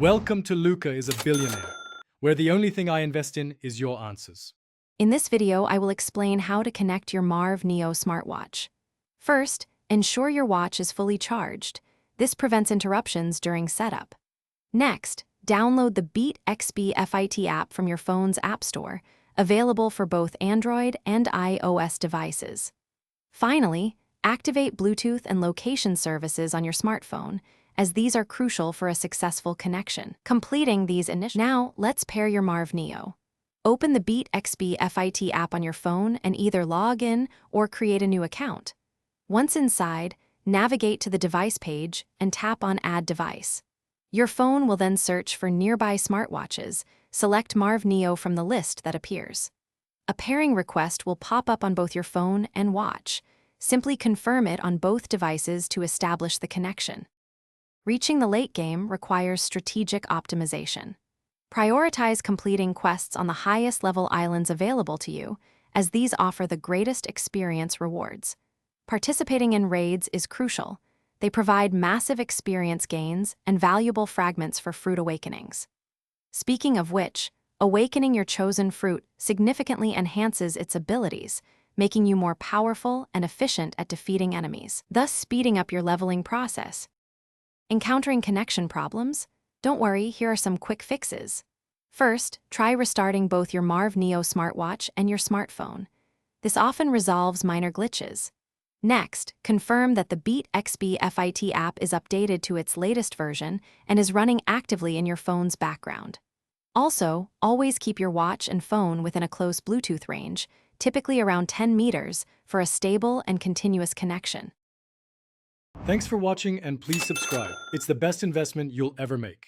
Welcome to Luca is a Billionaire, where the only thing I invest in is your answers. In this video, I will explain how to connect your Marv Neo smartwatch. First, ensure your watch is fully charged. This prevents interruptions during setup. Next, download the Beat XB FIT app from your phone's app store, available for both Android and iOS devices. Finally, activate Bluetooth and location services on your smartphone, as these are crucial for a successful connection. Completing these initial. Now, let's pair your Marv Neo. Open the Beat XB FIT app on your phone and either log in or create a new account. Once inside, navigate to the device page and tap on Add Device. Your phone will then search for nearby smartwatches. Select Marv Neo from the list that appears. A pairing request will pop up on both your phone and watch. Simply confirm it on both devices to establish the connection. Reaching the late game requires strategic optimization. Prioritize completing quests on the highest level islands available to you, as these offer the greatest experience rewards. Participating in raids is crucial. They provide massive experience gains and valuable fragments for fruit awakenings. Speaking of which, awakening your chosen fruit significantly enhances its abilities, making you more powerful and efficient at defeating enemies, thus speeding up your leveling process. Encountering connection problems? Don't worry, here are some quick fixes. First, try restarting both your Marv Neo smartwatch and your smartphone. This often resolves minor glitches. Next, confirm that the Beat XB FIT app is updated to its latest version and is running actively in your phone's background. Also, always keep your watch and phone within a close Bluetooth range, typically around 10 meters, for a stable and continuous connection. Thanks for watching and please subscribe. It's the best investment you'll ever make.